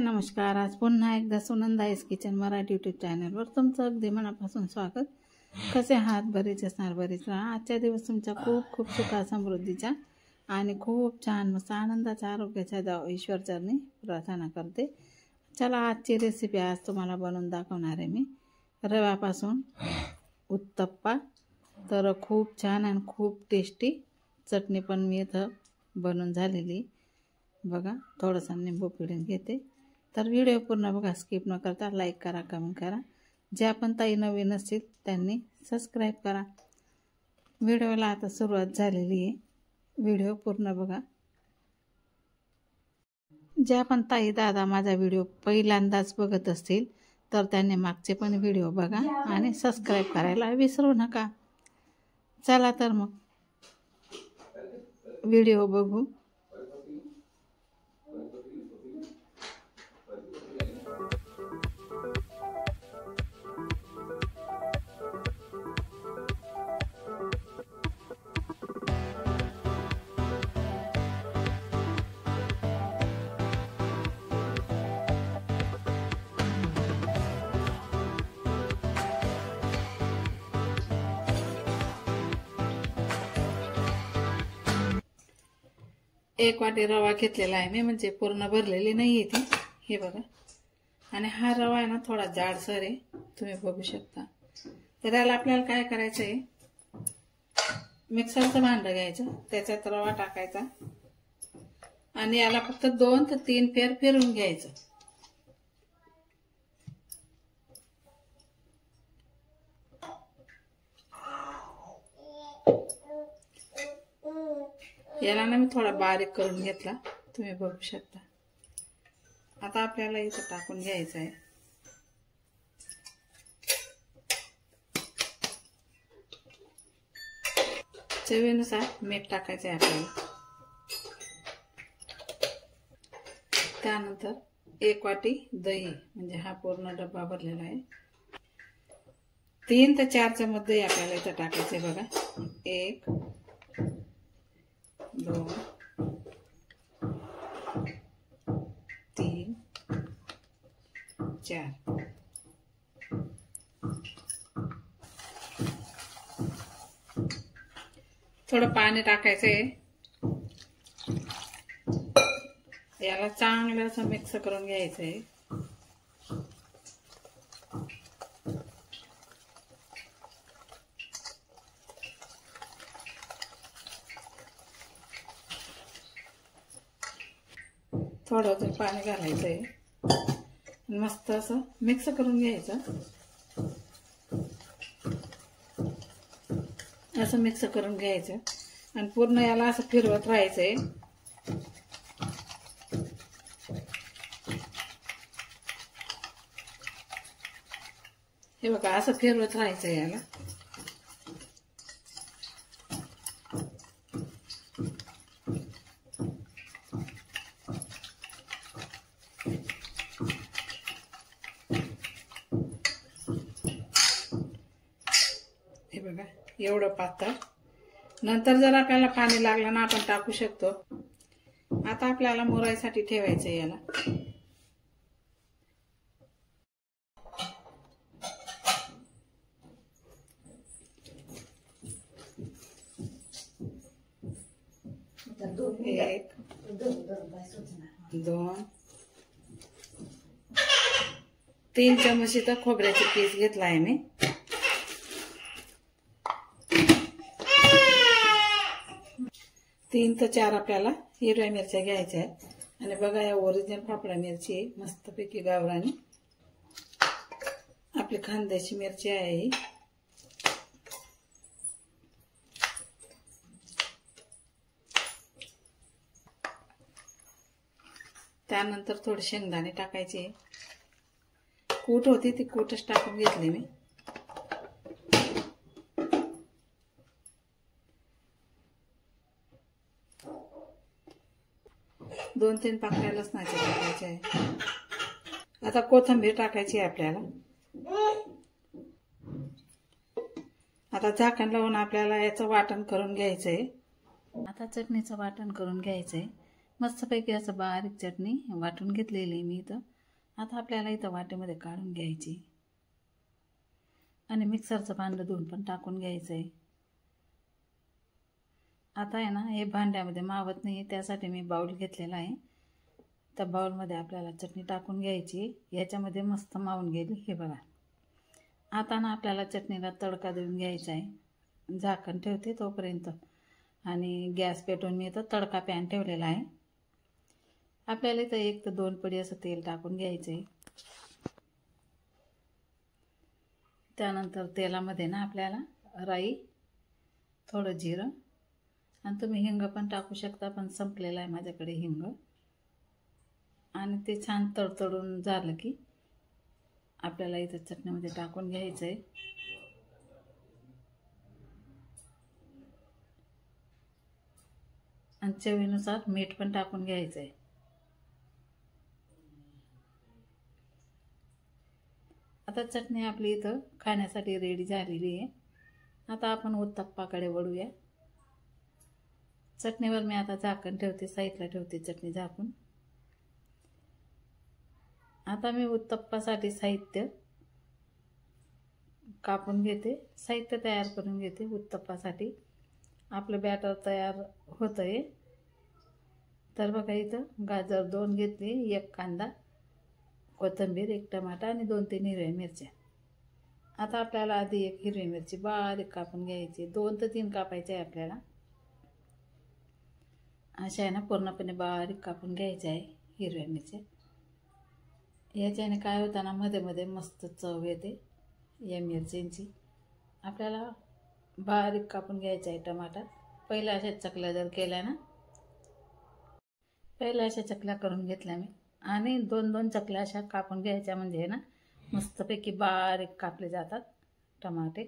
नमस्कार. आज पुन्हा एकदा सुनंदाईस किचन मराठी यूट्यूब चॅनलवर तुमचं अगदी मनापासून स्वागत. कसे आहात? बरेच असणार, बरेच राहा. आजच्या दिवस तुमच्या खूप खूप सुखा समृद्धीच्या आणि खूप छान मस्त आनंदाच्या आरोग्याच्या द्यावं ईश्वरचरणी प्रार्थना करते. चला आजची रेसिपी आज तुम्हाला बनवून दाखवणार आहे मी. रव्यापासून उत्तप्पा. तर खूप छान आणि खूप टेस्टी चटणी पण मी इथं बनवून झालेली बघा. थोडंसं निंबू पिळून घेते. तर व्हिडिओ पूर्ण बघा, स्किप न करता लाईक करा, कमेंट करा. ज्या पण ताई नवीन असतील त्यांनी सबस्क्राईब करा. व्हिडिओला आता सुरुवात झालेली आहे, व्हिडिओ पूर्ण बघा. ज्या पण ताई दादा माझा व्हिडिओ पहिल्यांदाच बघत असतील तर त्यांनी मागचे पण व्हिडिओ बघा आणि सबस्क्राईब करायला विसरू नका. चला तर मग व्हिडिओ बघू. एक वाटी रवा घेतलेला आहे मी, म्हणजे पूर्ण भरलेली नाही आहे ती, हे बघा. आणि हा रवा आहे ना थोडा जाडसर आहे, तुम्ही बघू शकता. तर याला आपल्याला काय करायचं आहे, मिक्सरचं भांडं घ्यायचं, त्याच्यात रवा टाकायचा आणि याला फक्त 2 ते 3 फेर फिरवून घ्यायचं. याला ना मी थोडा बारीक करून घेतला, तुम्ही बघू शकता. आता आपल्याला इथं टाकून घ्यायचं आहे. चवीनुसार मीठ टाकायचं आहे आपल्याला. त्यानंतर 1 वाटी दही, म्हणजे हा पूर्ण डब्बा भरलेला आहे. 3 ते 4 चमच दही आपल्याला इथं टाकायचं आहे बघा. 1 2 3 4. थोडं पाणी टाकायचं आहे. याला चांगलं असं मिक्स करून घ्यायचं आहे. थोडं पाणी घालायचं आहे, मस्त असं मिक्स करून घ्यायचं. असं मिक्स करून घ्यायचं आणि पूर्ण याला असं फिरवत राहायचंय. हे बघा, असं फिरवत राहायचंय याला. हे बघा, एवढं पातळ. नंतर जर आपल्याला पाणी लागलं ना आपण टाकू शकतो. आता आपल्याला मुरायसाठी ठेवायचं याला. एक 2 3 चमच इथं खोबऱ्याचे पीस घेतला आहे मी. तीन ते 4 आपल्याला हिरव्या मिरच्या घ्यायच्या आहेत. आणि बघा, या ओरिजिनल फाफडा मिरची आहे, मस्तपैकी गावरानी आपली खांद्याची मिरची आहे. त्यानंतर थोडे शेंगदाणे टाकायचे. कूट होती ती कूटच टाकून घेतली मी. दोन 3 पाकळ्या लसणाच्या टाकायच्या आहे. आता कोथिंबीर टाकायची आहे आपल्याला. आता झाकण लावून आपल्याला याचं वाटण करून घ्यायचंय. आता चटणीचं वाटण करून घ्यायचंय. मस्तपैकी असं बारीक चटणी वाटून घेतलेली आहे मी इथं. आता आपल्याला इथं वाटेमध्ये काढून घ्यायची आणि मिक्सरचं भांडं धुवून पण टाकून घ्यायचं आहे. आता आहे ना, हे भांड्यामध्ये मावत नाही त्यासाठी मी बाउल घेतलेला आहे. त्या बाउलमध्ये आपल्याला चटणी टाकून घ्यायची. याच्यामध्ये मस्त मावून गेली. हे बघा. आता ना आपल्याला चटणीला तडका देऊन घ्यायचा आहे. झाकण ठेवते तोपर्यंत आणि गॅस पेटवून मी इथं तडका पॅन ठेवलेला आहे. आपल्याला इथं 1 ते 2 पडी असं तेल टाकून घ्यायचं आहे. त्यानंतर तेलामध्ये ना आपल्याला राई, थोडं जिरं आणि तुम्ही हिंग पण टाकू शकता, पण संपलेला आहे माझ्याकडे हिंग. आणि ते छान तडतडून झालं की आपल्याला इथं चटणीमध्ये टाकून घ्यायचं आहे. आणि चवीनुसार मीठ पण टाकून घ्यायचं आहे. आता चटणी आपली इथं खाण्यासाठी रेडी झालेली आहे. आता आपण उत्तप्पाकडे वळूया. चटणीवर मी आता झाकण ठेवते, साईडला ठेवते चटणी झाकून. आता मी उत्तप्पासाठी साहित्य कापून घेते, साहित्य तयार करून घेते. उत्तप्पासाठी आपलं बॅटर तयार होतं आहे. तर बघा इथं गाजर 2 घेतले, 1 कांदा, कोथिंबीर, 1 टमाटा आणि 2-3 हिरव्या मिरच्या. आता आपल्याला आधी 1 हिरवी मिरची बारीक कापून घ्यायची. 2 ते 3 कापायचे आहे आपल्याला. अशा आहे ना पूर्णपणे बारीक कापून घ्यायचे आहे हिरव्या मिरच्या. याच्याने काय होतं ना, मध्ये मध्ये मस्त चव येते या मिरच्यांची. आपल्याला बारीक कापून घ्यायचा आहे टमाटा. पहिल्या अशा चकल्या जर केल्या ना, पहिल्या अशा चकल्या करून घेतल्या मी आणि 2-2 चकल्या अशा कापून घ्यायच्या, म्हणजे ना मस्तपैकी बारीक कापले जातात टमाटे.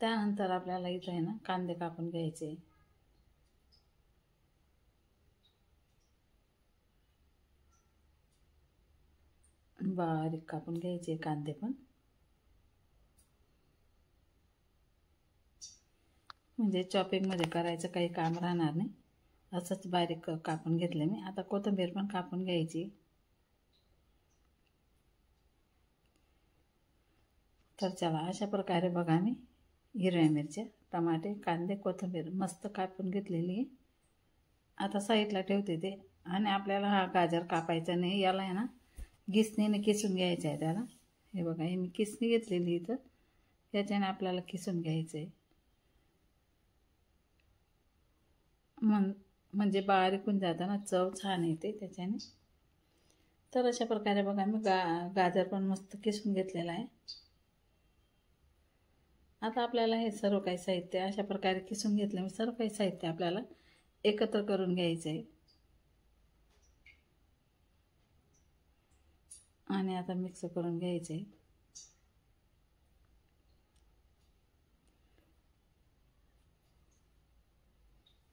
त्यानंतर आपल्याला इथं आहे ना कांदे कापून घ्यायचे. बारीक कापून घ्यायचे कांदे पण, म्हणजे चॉपिंगमध्ये करायचं काही काम राहणार नाही. असंच बारीक कापून घेतले मी. आता कोथिंबीर पण कापून घ्यायची. तर चला, अशा प्रकारे बघा मी हिरव्या मिरच्या, टमाटे, कांदे, कोथिंबीर मस्त कापून घेतलेली आहे. आता साईडला ठेवते ते. आणि आपल्याला हा गाजर कापायचा नाही, याला आहे ना किसणीने किसून घ्यायचं आहे त्याला. हे बघा, हे मी किसणी घेतलेली इथं, याच्याने आपल्याला किसून घ्यायचं आहे. म्हणजे बारीक होऊन जाताना चव छान येते त्याच्याने. तर अशा प्रकारे बघा मी गाजर पण मस्त किसून घेतलेला आहे. आता आपल्याला हे सर्व काही साहित्य अशा प्रकारे किसून घेतलं मी. सर्व काही साहित्य आपल्याला एकत्र करून घ्यायचं आहे. आणि आता मिक्स करून घ्यायचं आहे.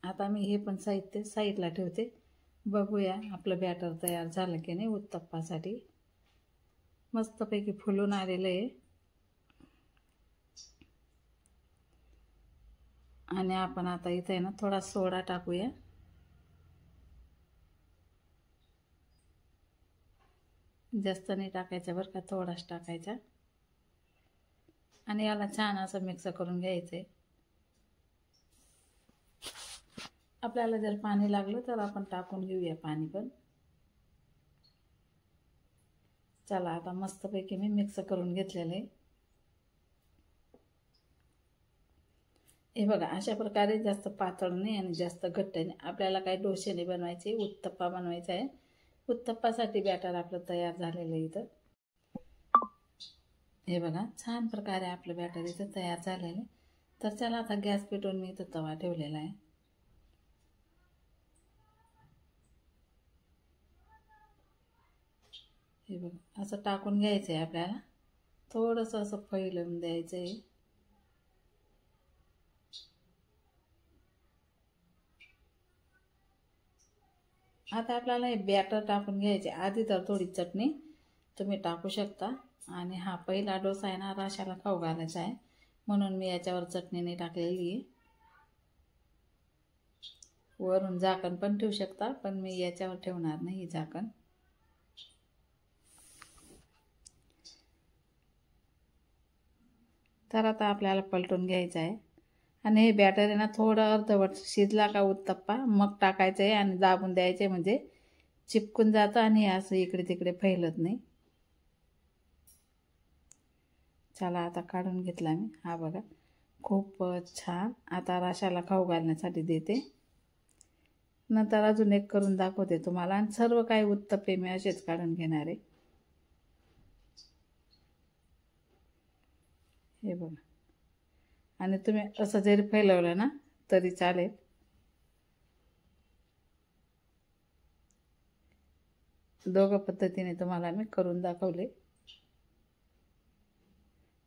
आता मी हे पण साहित्य साईडला ठेवते. बघूया आपलं बॅटर तयार झालं की नाही उत्तप्पासाठी. मस्तपैकी फुलून आलेलं आहे. आणि आपण आता इथे ना थोडा सोडा टाकूया. जास्त नाही टाकायचा बरं का, थोडाच टाकायचा. आणि याला छान असं मिक्स करून घ्यायचं आहे. आपल्याला जर पाणी लागलं तर आपण टाकून घेऊया पाणी पण. चला, आता मस्तपैकी मी मिक्स करून घेतलेलं आहे. हे बघा, अशा प्रकारे जास्त पातळ नाही आणि जास्त घट्ट नाही. आपल्याला काही डोसे नाही बनवायचे, उत्तप्पा बनवायचा आहे. उत्तप्पासाठी बॅटर आपलं तयार झालेलं आहे इथं. हे बघा, छान प्रकारे आपलं बॅटर इथं तयार झालेलं आहे. तर चला, आता गॅस पेटवून मी इथं तवा ठेवलेला आहे. हे बघा, असं टाकून घ्यायचं आहे आपल्याला. थोडंसं असं फैलवून द्यायचं आहे. आता आपल्याला हे बॅटर टाकून घ्यायचे. आधी तर थोडी चटणी तुम्ही टाकू शकता. आणि हा पहिला डोसा आहे ना, रशाला खाऊ घालायचा आहे, म्हणून मी याच्यावर चटणी नाही टाकलेली आहे. वरून झाकण पण ठेवू शकता, पण मी याच्यावर ठेवणार नाही झाकण. तर आता आपल्याला पलटून घ्यायचं आहे आणि हे बॅटर आहे ना थोडं अर्धवट शिजला का उत्तप्पा मग टाकायचं आहे आणि दाबून द्यायचे, म्हणजे चिपकून जातं आणि असं इकडे तिकडे फैलत नाही. चला आता काढून घेतला मी. हा बघा खूप छान. आता रशाला खाऊ घालण्यासाठी देते. नंतर अजून एक करून दाखवते तुम्हाला. आणि सर्व काही उत्तप्पे मी असेच काढून घेणार आहे. हे बघा. आणि तुम्ही असं जरी फैलवलं ना तरी चालेल. दोघं पद्धतीने तुम्हाला मी करून दाखवले.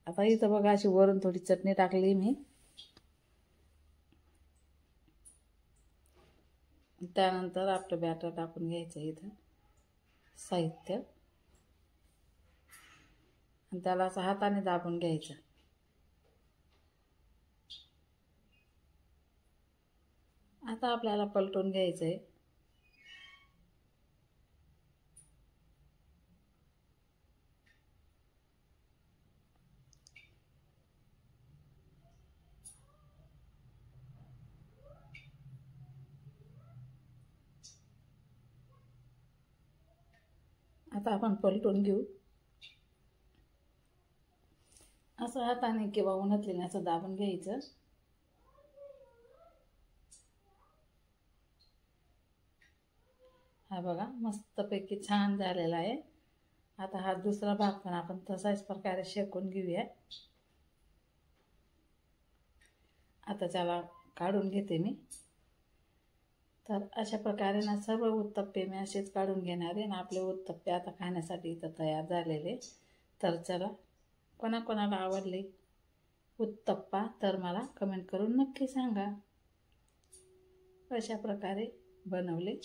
आता इथं बघा अशी वरून थोडी चटणी टाकली मी. त्यानंतर आपलं बॅटर टाकून घ्यायचं इथं साहित्य आणि त्याला असं हाताने दाबून घ्यायचं. आता आपल्याला पलटून घ्यायचं आहे. आता आपण पलटून घेऊ. असं हाताने किंवा उन्हातलीने असं दाबून घ्यायचं. हा बघा मस्तपैकी छान झालेला आहे. आता हा दुसरा भाग पण आपण तसाच प्रकारे शेकून घेऊया. आता त्याला काढून घेते मी. तर अशा प्रकारे ना सर्व उत्तप्पे मी असेच काढून घेणार आहे. आणि आपले उत्तप्पे आता खाण्यासाठी इथं तयार झालेले. तर चला, कोणाकोणाला आवडले उत्तप्पा तर मला कमेंट करून नक्की सांगा. अशा प्रकारे बनवले.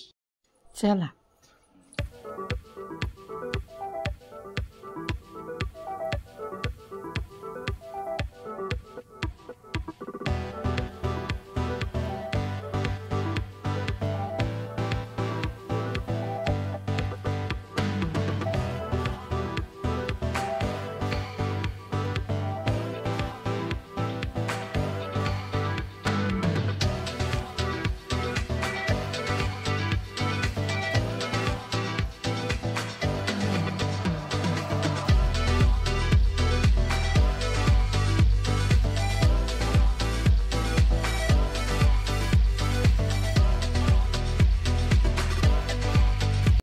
चला.